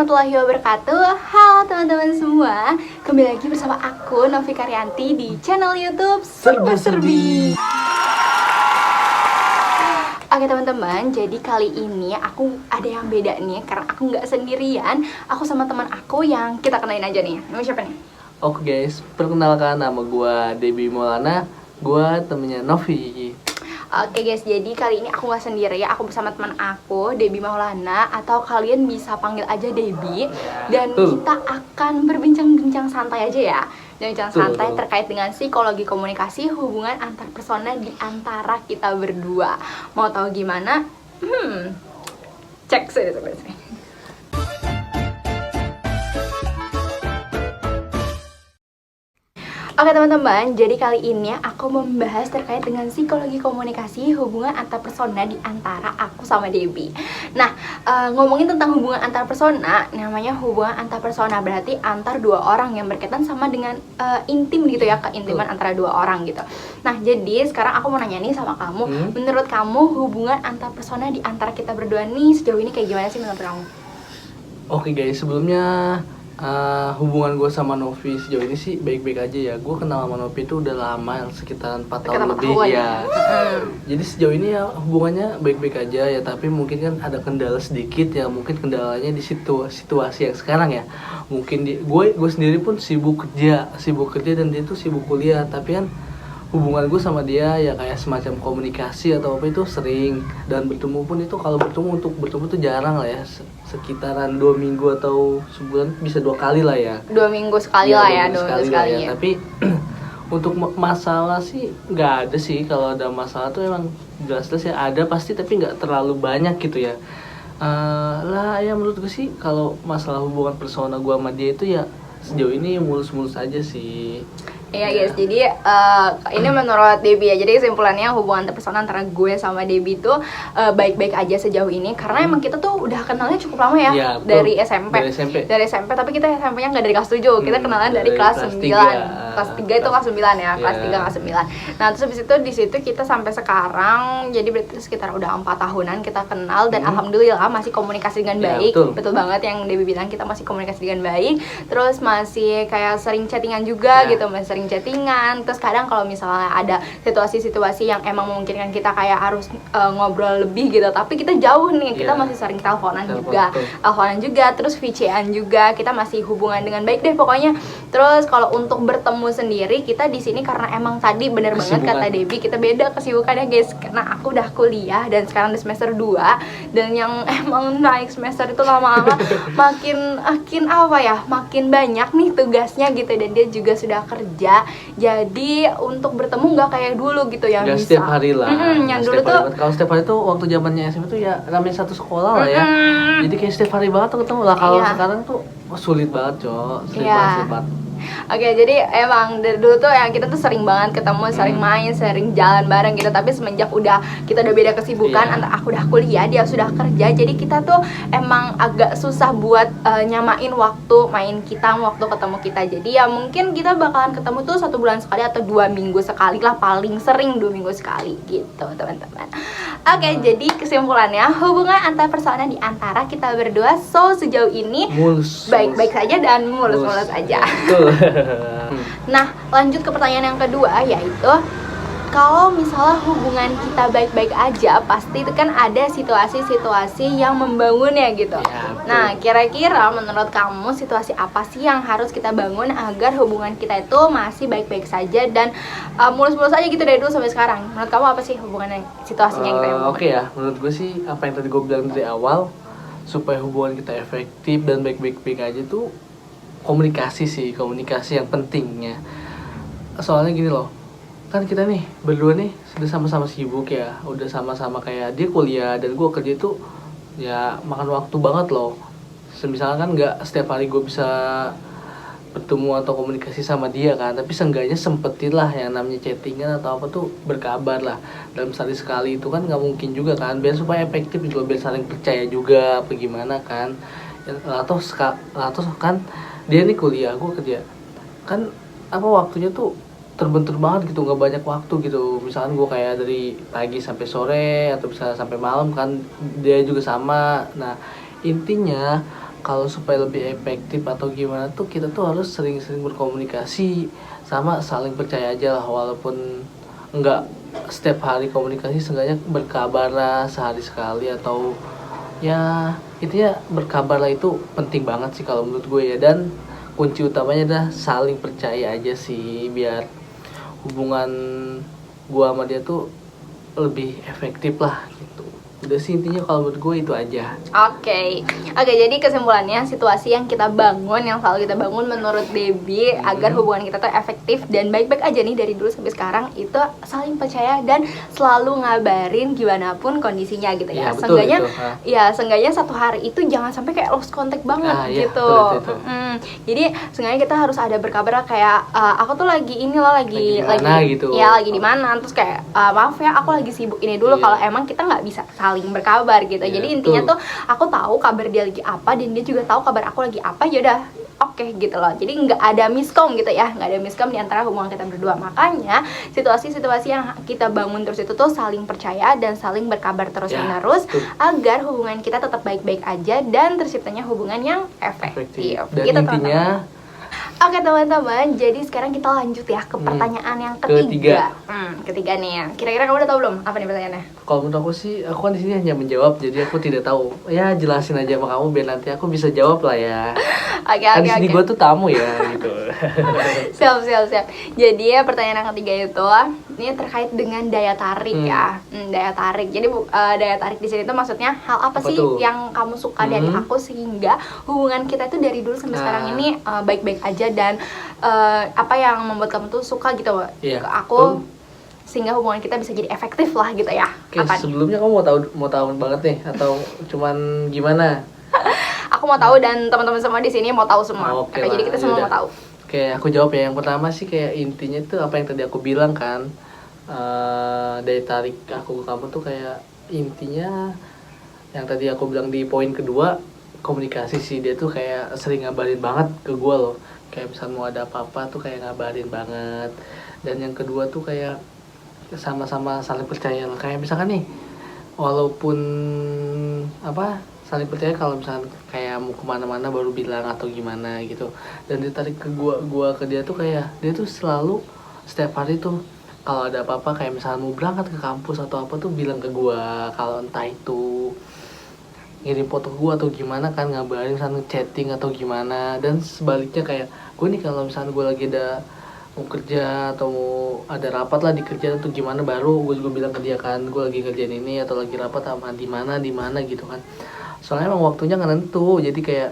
warahmatullahi wabarakatuh. Halo teman-teman semua, kembali lagi bersama aku Novi Karyanti di channel YouTube Serba Serbi. Oke teman-teman, jadi kali ini aku ada yang beda nih karena aku nggak sendirian. Aku sama teman aku yang kita kenalin aja nih. Nama siapa nih? Oke guys, perkenalkan nama gue Debbie Maulana. Gue temennya Novi. Oke guys, jadi kali ini aku nggak sendiri ya. Aku bersama teman aku, Debbie Maulana, atau kalian bisa panggil aja Debbie. Dan kita akan berbincang-bincang santai aja ya. Bincang santai terkait dengan psikologi komunikasi, hubungan antar persona di antara kita berdua. Mau tahu gimana? Cek sih. Oke teman-teman, jadi kali ini aku membahas terkait dengan psikologi komunikasi, hubungan antar persona di antara aku sama Debbie. Nah, ngomongin tentang hubungan antar persona, namanya hubungan antar persona berarti antar dua orang yang berkaitan sama dengan intim gitu ya, keintiman antara dua orang gitu. Nah, jadi sekarang aku mau nanya nih sama kamu, menurut kamu hubungan antar persona di antara kita berdua nih sejauh ini kayak gimana sih menurut kamu? Oke guys, sebelumnya hubungan gue sama Novi sejauh ini sih baik-baik aja ya. Gue kenal sama Novi itu udah lama, sekitar 4 tahun lebih ya. Jadi sejauh ini ya hubungannya baik-baik aja ya. Tapi mungkin kan ada kendala sedikit ya. Mungkin kendalanya di situasi yang sekarang ya. Mungkin gue sendiri pun sibuk kerja dan dia tuh sibuk kuliah. Tapi kan hubungan gue sama dia ya kayak semacam komunikasi atau apa itu sering, dan bertemu pun itu kalau untuk bertemu tuh jarang lah ya, sekitaran 2 minggu atau sebulan bisa 2 kali lah ya. 2 minggu sekali lah ya, 2 minggu sekali ya. Tapi untuk masalah sih nggak ada sih. Kalau ada masalah tuh emang jelas-jelas ya ada pasti, tapi nggak terlalu banyak gitu ya. Lah ya menurut gue sih kalau masalah hubungan persona gue sama dia itu ya sejauh ini mulus-mulus aja sih. Iya guys, jadi ini menurut Debbie ya. Jadi kesimpulannya hubungan personal antara gue sama Debbie itu baik-baik aja sejauh ini. Karena emang kita tuh udah kenalnya cukup lama ya, dari SMP. Dari SMP, tapi kita SMP-nya nggak dari kelas 7. Kita kenalan dari kelas 9. Kelas 3 itu kelas 9 ya, kelas 3 kelas 9. Nah, terus habis itu di situ kita sampai sekarang, jadi berarti sekitar udah 4 tahunan kita kenal, dan alhamdulillah masih komunikasi dengan baik. Betul banget yang Debbie bilang, kita masih komunikasi dengan baik. Terus masih kayak sering chattingan juga gitu, masih sering chattingan. Terus kadang kalau misalnya ada situasi-situasi yang emang memungkinkan kita kayak harus ngobrol lebih gitu, tapi kita jauh nih, kita masih sering teleponan juga, terus VC-an juga, kita masih hubungan dengan baik deh pokoknya. Terus kalau untuk bertemu sendiri, kita di sini karena emang tadi bener banget kata Debbie, kita beda kesibukannya guys, karena aku udah kuliah dan sekarang di semester 2, dan yang emang naik semester itu lama-lama makin makin banyak nih tugasnya gitu, dan dia juga sudah kerja. Jadi untuk bertemu nggak kayak dulu gitu ya, bisa setiap hari lah. Yang dulu tuh kalau setiap hari tuh waktu zamannya SMP tuh ya namanya satu sekolah lah ya. Jadi kayak setiap hari banget tuh ketemu lah. Kalau sekarang tuh sulit banget, sulit banget. Oke, jadi emang dari dulu tuh yang kita tuh sering banget ketemu, sering main, sering jalan bareng gitu. Tapi semenjak kita udah beda kesibukan, antara aku udah kuliah, dia sudah kerja, jadi kita tuh emang agak susah buat nyamain waktu main kita, waktu ketemu kita. Jadi ya mungkin kita bakalan ketemu tuh 1 bulan sekali atau 2 minggu sekali lah, paling sering 2 minggu sekali gitu teman-teman. Oke, jadi kesimpulannya hubungan antar persona di antara kita berdua sejauh ini baik-baik saja dan mulus-mulus aja. Nah, lanjut ke pertanyaan yang kedua, yaitu kalau misalnya hubungan kita baik-baik aja, pasti itu kan ada situasi-situasi yang membangun ya gitu. Nah, kira-kira menurut kamu situasi apa sih yang harus kita bangun agar hubungan kita itu masih baik-baik saja dan mulus-mulus aja gitu dari dulu sampai sekarang? Menurut kamu apa sih hubungannya, situasinya gitu ya? Oke ya, menurut gue sih apa yang tadi gue bilang dari awal, supaya hubungan kita efektif dan baik-baik aja tuh komunikasi yang pentingnya. Soalnya gini loh, kan kita nih berdua nih sudah sama-sama sibuk ya, udah sama-sama kayak dia kuliah dan gue kerja itu ya makan waktu banget loh. Misalnya kan nggak setiap hari gue bisa bertemu atau komunikasi sama dia kan, tapi seenggaknya sempetin lah yang namanya chattingan atau apa tuh berkabar lah dalam sehari sekali. Itu kan nggak mungkin juga kan, biar supaya efektif juga, biar saling percaya juga apa gimana kan. Atau kan dia nih kuliah, gue kerja, kan apa waktunya tuh terbentur banget gitu, nggak banyak waktu gitu. Misalkan gue kayak dari pagi sampai sore atau bisa sampai malam kan, dia juga sama. Nah intinya kalau supaya lebih efektif atau gimana tuh kita tuh harus sering-sering berkomunikasi, sama saling percaya aja lah, walaupun enggak setiap hari komunikasi, seenggaknya berkabar lah sehari sekali, atau ya intinya berkabar lah, itu penting banget sih kalau menurut gue ya. Dan kunci utamanya adalah saling percaya aja sih, biar hubungan gue sama dia tuh lebih efektif lah gitu. Udah sih intinya kalau menurut gue itu aja. Oke, jadi kesimpulannya situasi yang kita bangun, yang selalu kita bangun menurut Debbie agar hubungan kita tuh efektif dan baik-baik aja nih dari dulu sampai sekarang, itu saling percaya dan selalu ngabarin gimana pun kondisinya gitu ya. Seenggaknya ya seenggaknya satu hari itu jangan sampai kayak lost contact banget gitu. Betul. Jadi seenggaknya kita harus ada berkabar kayak aku tuh lagi ini loh, lagi gitu. Ya lagi di mana, terus kayak maaf ya aku lagi sibuk ini dulu, kalau emang kita nggak bisa saling berkabar gitu. Jadi intinya tuh aku tahu kabar dia lagi apa dan dia juga tahu kabar aku lagi apa, ya udah oke gitu loh. Jadi nggak ada miskom gitu ya, nggak ada miskom di antara hubungan kita berdua. Makanya situasi-situasi yang kita bangun terus itu tuh saling percaya dan saling berkabar terus menerus agar hubungan kita tetap baik-baik aja dan terciptanya hubungan yang efektif. Dan gitu, intinya Oke teman-teman, jadi sekarang kita lanjut ya ke pertanyaan yang ketiga. Ketiga nih ya. Kira-kira kamu udah tahu belum apa nih pertanyaannya? Kalau menurut aku sih, aku kan di sini hanya menjawab, jadi aku tidak tahu. Ya jelasin aja sama kamu biar nanti aku bisa jawab lah ya. Kan di sini gue tuh tamu ya gitu. Siap. Jadi ya pertanyaan yang ketiga itu ini terkait dengan daya tarik ya. Daya tarik. Jadi daya tarik di sini tuh maksudnya hal apa sih yang kamu suka dari aku sehingga hubungan kita itu dari dulu sampai sekarang ini baik-baik aja, dan apa yang membuat kamu tuh suka gitu ke aku sehingga hubungan kita bisa jadi efektif lah gitu ya. Oke, sebelumnya kamu mau tahu banget nih atau cuman gimana? Aku mau tahu dan teman-teman semua di sini mau tahu semua. Oke, jadi kita semua mau tahu. Oke, aku jawab ya. Yang pertama sih kayak intinya tuh apa yang tadi aku bilang kan, daya tarik aku ke kamu tuh kayak intinya yang tadi aku bilang di poin kedua, komunikasi sih. Dia tuh kayak sering ngabarin banget ke gue loh, kayak misalnya mau ada apa-apa tuh kayak ngabarin banget. Dan yang kedua tuh kayak sama-sama saling percaya lah, kayak misalkan nih walaupun saling percaya kalau misalkan kayak mau kemana-mana baru bilang atau gimana gitu. Dan ditarik ke gua ke dia tuh kayak dia tuh selalu setiap hari tuh kalau ada apa-apa, kayak misalnya mau berangkat ke kampus atau apa tuh bilang ke gua, kalau entah itu ngirim foto gua atau gimana kan, ngabarin misalnya chatting atau gimana. Dan sebaliknya kayak gue nih kalau misalnya gue lagi ada mau kerja atau mau ada rapat lah di kerjaan atau gimana, baru gue juga bilang ke dia kan gue lagi kerjaan ini atau lagi rapat sama di mana gitu kan. Soalnya emang waktunya nggak nentu, jadi kayak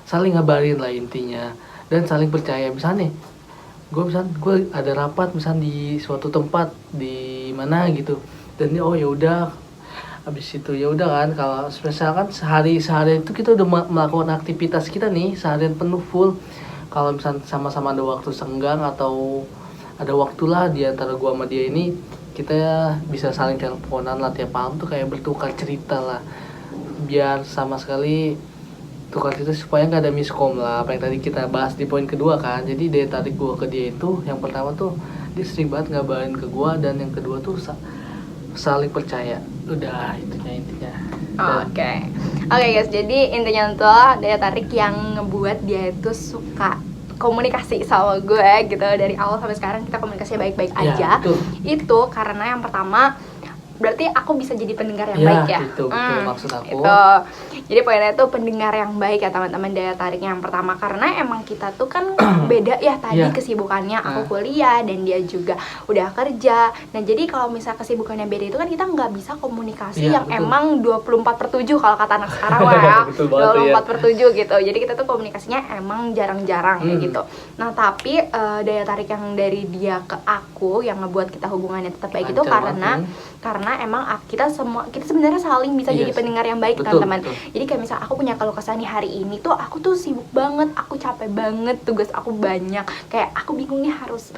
saling ngabarin lah intinya dan saling percaya. Misalnya nih gue ada rapat misalnya di suatu tempat di mana gitu, dan dia ya udah habis itu ya udah kan. Kalau misalkan sehari itu kita udah melakukan aktivitas kita nih seharian penuh full. Kalau misalnya sama-sama ada waktu senggang atau ada waktulah di antara gua sama dia ini, kita bisa saling teleponan lah tiap malam tuh, kayak bertukar cerita lah, biar sama sekali tukar cerita supaya nggak ada miskom lah, apa yang tadi kita bahas di poin kedua kan. Jadi daya tarik gua ke dia itu yang pertama tuh dia sering banget ngabarin ke gua, dan yang kedua tuh saling percaya. Udah intinya. Oke guys, jadi intinya tuh daya tarik yang ngebuat dia itu suka komunikasi sama gue gitu. Dari awal sampai sekarang kita komunikasi baik-baik aja. Itu karena yang pertama berarti aku bisa jadi pendengar yang baik ya. Itu maksud aku. Itu. Jadi poinnya itu pendengar yang baik ya teman-teman, daya tariknya yang pertama. Karena emang kita tuh kan beda ya tadi kesibukannya. Aku kuliah dan dia juga udah kerja. Nah jadi kalau misal kesibukannya beda itu kan kita nggak bisa komunikasi yang emang 24/7 kalau kata anak sekarang ya. 24/7 gitu. Jadi kita tuh komunikasinya emang jarang-jarang kayak gitu. Nah tapi daya tarik yang dari dia ke aku yang ngebuat kita hubungannya tetap baik itu karena emang kita sebenarnya saling bisa jadi pendengar yang baik teman-teman. Jadi kayak misal aku punya keluh kesah nih hari ini tuh aku tuh sibuk banget, aku capek banget, tugas aku banyak, kayak aku bingung nih harus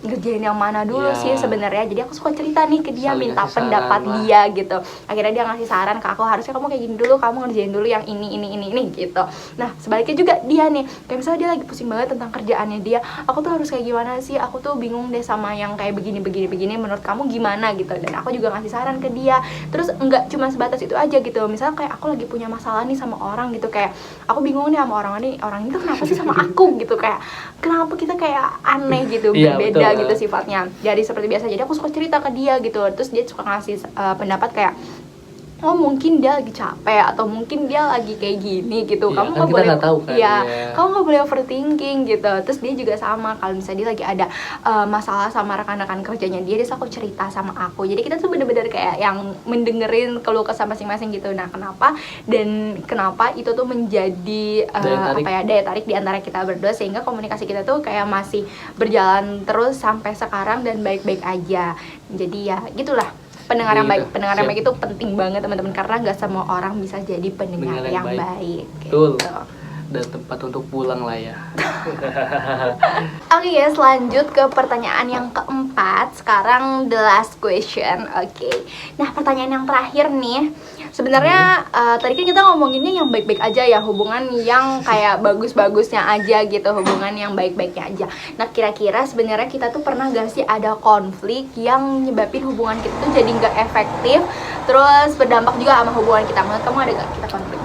ngerjain yang mana dulu sih sebenarnya. Jadi aku suka cerita nih ke dia, minta pendapat dia gitu. Akhirnya dia ngasih saran ke aku, harusnya kamu kayak gini dulu, kamu ngerjain dulu yang ini gitu. Nah sebaliknya juga dia nih, kayak misalnya dia lagi pusing banget tentang kerjaannya dia, aku tuh harus kayak gimana sih, aku tuh bingung deh sama yang kayak begini menurut kamu gimana gitu. Dan aku juga ngasih saran ke dia. Terus enggak cuma sebatas itu aja gitu, misalnya kayak aku lagi punya masalah nih sama orang gitu, kayak aku bingung nih sama orang ini tuh kenapa sih sama aku gitu, kayak kenapa kita kayak aneh gitu, berbeda gitu sifatnya dari seperti biasa. Jadi aku suka cerita ke dia gitu, terus dia suka ngasih pendapat kayak, oh mungkin dia lagi capek atau mungkin dia lagi kayak gini gitu. Kamu nggak boleh tahu kan, kamu nggak boleh overthinking gitu. Terus dia juga sama, kalau misalnya dia lagi ada masalah sama rekan-rekan kerjanya dia selalu cerita sama aku. Jadi kita tuh bener-bener kayak yang mendengerin keluh kesah masing-masing gitu. Nah kenapa itu tuh menjadi daya tarik di antara kita berdua, sehingga komunikasi kita tuh kayak masih berjalan terus sampai sekarang dan baik-baik aja. Jadi ya gitulah, pendengar yang baik itu penting banget teman-teman, karena nggak semua orang bisa jadi pendengar yang baik. Betul. Gitu. Dan tempat untuk pulang lah ya. Oke guys, lanjut ke pertanyaan yang keempat. Sekarang the last question. Oke. Nah, pertanyaan yang terakhir nih. Sebenarnya tadi kan kita ngomonginnya yang baik-baik aja ya, hubungan yang kayak bagus-bagusnya aja gitu, hubungan yang baik-baiknya aja. Nah, kira-kira sebenarnya kita tuh pernah gak sih ada konflik yang nyebabin hubungan kita tuh jadi nggak efektif, terus berdampak juga sama hubungan kita? Menurut kamu ada gak kita konflik?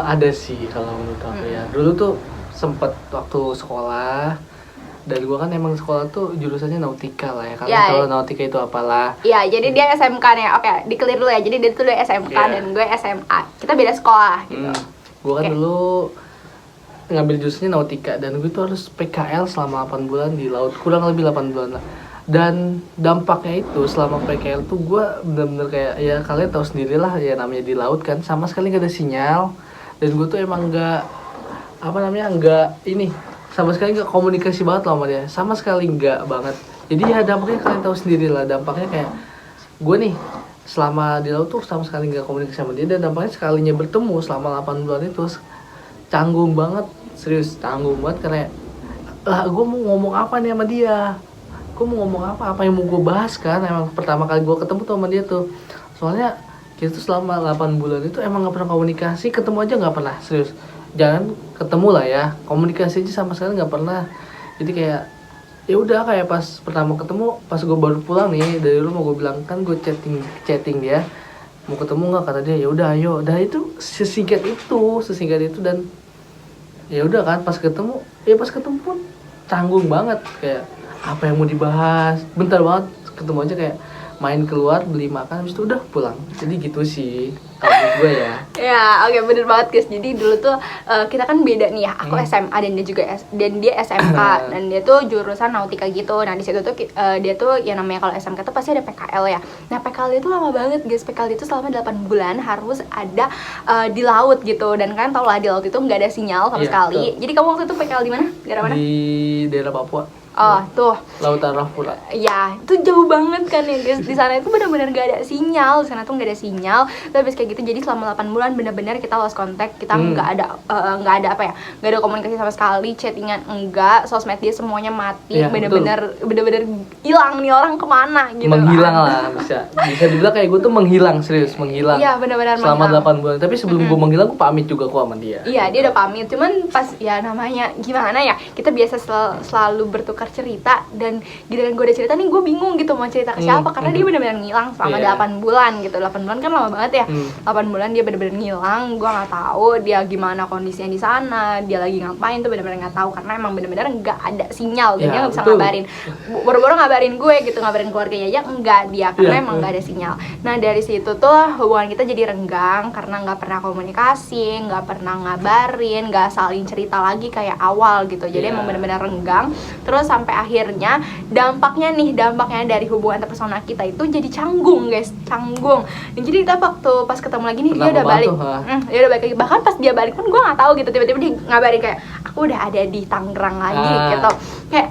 Ada sih kalau menurut aku ya. Dulu tuh sempet waktu sekolah, dan gue kan emang sekolah tuh jurusannya nautika lah ya. Kalian tahu nautika itu apalah. Iya, jadi dia SMK nih. Oke, di-clear dulu ya. Jadi dia tuh SMK dan gue SMA. Kita beda sekolah gitu. Gue kan dulu ngambil jurusannya nautika, dan gue tuh harus PKL selama 8 bulan di laut. Kurang lebih 8 bulan lah. Dan dampaknya itu selama PKL tuh gue bener-bener kayak, ya kalian tahu sendiri lah ya, namanya di laut kan sama sekali gak ada sinyal. Dan gue tuh emang gak sama sekali gak komunikasi banget lah sama dia, sama sekali gak banget. Jadi ya dampaknya kalian tahu sendiri lah, dampaknya kayak gue nih selama di laut tuh sama sekali gak komunikasi sama dia, dan dampaknya sekalinya bertemu selama 8 bulan itu canggung banget, serius canggung banget. Karena lah gue mau ngomong apa nih sama dia, gue mau ngomong apa yang mau gue bahas kan. Emang pertama kali gue ketemu tuh sama dia tuh, soalnya kita tuh selama 8 bulan itu emang gak pernah komunikasi, ketemu aja gak pernah, serius. Jangan ketemu lah ya, komunikasi aja sama sekali gak pernah. Jadi kayak ya udah, kayak pas pertama ketemu, pas gue baru pulang nih dari rumah, gue bilang kan gue chatting dia, mau ketemu nggak, kata dia ya udah ayo. Dah itu sesingkat itu dan ya udah kan, pas ketemu pun canggung banget, kayak apa yang mau dibahas, bentar banget ketemu aja, kayak main keluar beli makan, habis itu udah pulang. Jadi gitu sih kalau gue ya. Ya, oke, bener banget guys. Jadi dulu tuh kita kan beda nih ya. Aku SMA dan dia juga dia SMK dan dia tuh jurusan nautika gitu. Nah, di situ tuh dia tuh yang namanya kalau SMK tuh pasti ada PKL ya. Nah, PKL itu lama banget guys. PKL itu selama 8 bulan harus ada di laut gitu. Dan kan tau lah di laut itu nggak ada sinyal sama sekali. Betul. Jadi kamu waktu itu PKL di mana? Daerah mana? Di daerah Papua. Oh, tuh. Lautan Rahpura. Ya, itu jauh banget kan ya guys. Di sana itu benar-benar gak ada sinyal. Di sana tuh gak ada sinyal. Terus kayak gitu, jadi selama 8 bulan benar-benar kita lost contact. Kita nggak ada nggak ada komunikasi sama sekali, chattingan enggak, sosmed dia semuanya mati. Ya, benar-benar hilang nih orang kemana gitu. Menghilang lah, bisa dibilang kayak gue tuh menghilang, serius menghilang. Iya, benar-benar selama 8 bulan. Tapi sebelum gue menghilang, gue pamit juga kok sama dia. Iya, dia udah pamit. Cuman pas ya namanya gimana ya, kita biasa selalu bertukar cerita, dan giliran gue udah cerita nih gue bingung gitu mau cerita ke siapa, karena dia benar-benar ngilang selama 8 bulan gitu. 8 bulan kan lama banget ya. 8 bulan dia benar-benar ngilang, gue nggak tahu dia gimana kondisinya di sana, dia lagi ngapain tuh benar-benar nggak tahu, karena emang benar-benar nggak ada sinyal. Dan dia nggak bisa ngabarin, boro-boro ngabarin gue gitu, ngabarin keluarganya aja enggak dia, karena emang nggak ada sinyal. Nah, dari situ tuh hubungan kita jadi renggang karena nggak pernah komunikasi, nggak pernah ngabarin, nggak saling cerita lagi kayak awal gitu. Jadi emang benar-benar renggang. Terus sampai akhirnya dampaknya dari hubungan interpersonal kita itu jadi canggung guys, canggung. Dan jadi kita waktu pas ketemu lagi nih, dia udah balik, dia udah balik lagi. Bahkan pas dia balik pun gue nggak tahu gitu, tiba-tiba dia ngabarin kayak aku udah ada di Tangerang lagi gitu. Kayak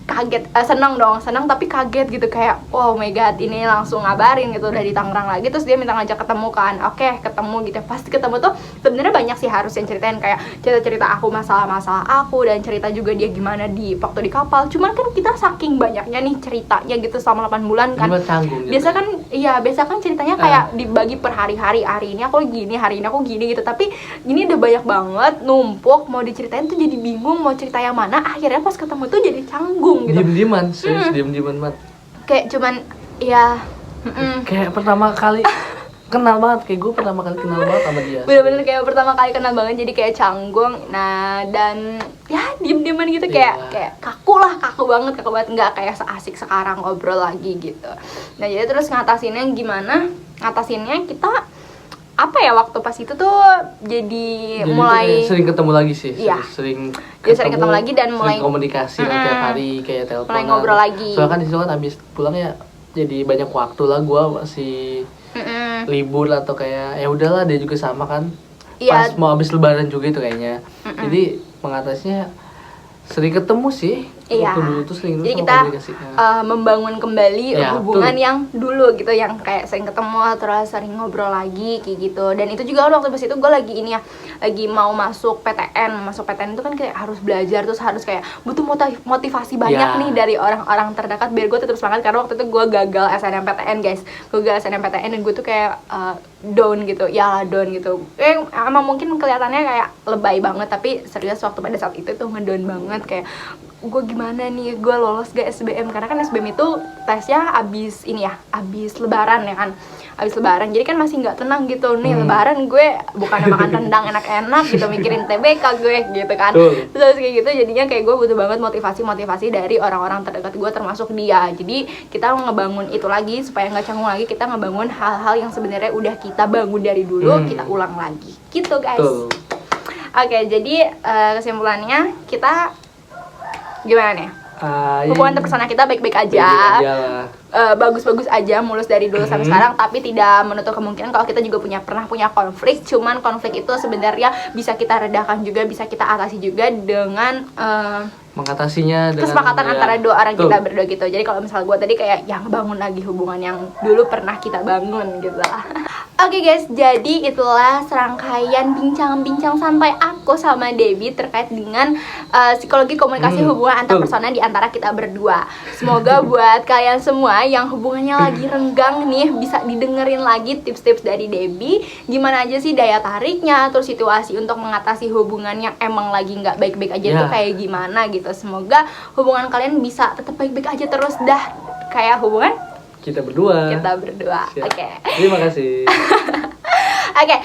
kaget, senang tapi kaget gitu, kayak oh my god, ini langsung ngabarin gitu udah di Tangerang lagi. Terus dia minta ngajak ketemu kan, oke ketemu gitu. Pasti ketemu tuh sebenarnya banyak sih harus yang ceritain, kayak cerita aku masalah aku, dan cerita juga dia gimana di waktu di kapal. Cuman kan kita saking banyaknya nih ceritanya gitu selama 8 bulan kan, biasa kan ceritanya kayak dibagi per hari ini aku gini, hari ini aku gini gitu. Tapi ini udah banyak banget numpuk, mau diceritain tuh jadi bingung mau cerita yang mana. Akhirnya pas ketemu tuh jadi canggung gitu. Diem-dieman, serius diem-dieman banget. Kayak cuman ya kayak pertama kali kenal banget, kayak gue pertama kali kenal banget sama dia. Bener-bener kayak pertama kali kenal banget, jadi kayak canggung. Nah, dan ya diem-dieman gitu, kayak kaku banget, nggak kayak seasik sekarang ngobrol lagi gitu. Nah, jadi terus ngatasinnya gimana? Ngatasinnya kita apa ya, waktu pas itu tuh jadi mulai sering ketemu lagi sih. Iya. Sering ketemu lagi dan mulai komunikasi lah tiap hari, kayak teleponan. Mulai ngobrol lagi. Soalnya kan di situ kan abis pulang ya, jadi banyak waktu lah, gue masih libur atau kayak ya udahlah, dia juga sama kan. Pas mau habis lebaran juga itu kayaknya. Jadi mengatasinya sering ketemu sih. Waktu dulu tuh sering. Jadi kita membangun kembali hubungan yang dulu gitu, yang kayak sering ketemu terus sering ngobrol lagi kayak gitu. Dan itu juga waktu pas itu gue lagi lagi mau masuk PTN. Masuk PTN itu kan kayak harus belajar, terus harus kayak butuh motivasi banyak nih dari orang-orang terdekat biar gue tetap semangat, karena waktu itu gue gagal SNMPTN guys. Gue gagal SNMPTN dan gue tuh kayak down gitu. Emang mungkin kelihatannya kayak lebay banget, tapi serius waktu pada saat itu tuh ngedown banget, kayak gue gimana nih, gue lolos gak SBM, karena kan SBM itu tesnya abis lebaran ya kan, abis lebaran, jadi kan masih nggak tenang gitu nih. Lebaran gue bukan makan rendang enak-enak gitu, mikirin TBK gue gitu kan. Terus kayak gitu, jadinya kayak gue butuh banget motivasi dari orang-orang terdekat gue, termasuk dia. Jadi kita ngebangun itu lagi supaya nggak canggung lagi, kita ngebangun hal-hal yang sebenarnya udah kita bangun dari dulu, kita ulang lagi gitu guys. Oke, jadi kesimpulannya kita gimana nih? Hubungan interpersonal kita baik-baik aja, bagus-bagus aja, mulus dari dulu sampai sekarang, tapi tidak menutup kemungkinan kalau kita juga pernah punya konflik. Cuman konflik itu sebenarnya bisa kita redakan juga, bisa kita atasi juga dengan mengatasinya dengan kesepakatan antara dua orang kita berdua gitu. Jadi kalau misalnya gue tadi kayak yang bangun lagi hubungan yang dulu pernah kita bangun gitu lah. Oke guys, jadi itulah serangkaian bincang-bincang santai aku sama Debbie terkait dengan psikologi komunikasi hubungan antar personal di antara kita berdua. Semoga buat kalian semua yang hubungannya lagi renggang nih, bisa didengerin lagi tips-tips dari Debbie, gimana aja sih daya tariknya, terus situasi untuk mengatasi hubungan yang emang lagi nggak baik-baik aja tuh kayak gimana gitu. Semoga hubungan kalian bisa tetap baik-baik aja terus dah, kayak hubungan kita berdua. Oke. Terima kasih. Oke,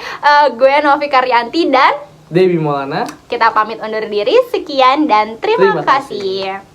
gue Novi Karyanti dan Debbie Maulana. Kita pamit undur diri. Sekian dan terima kasih.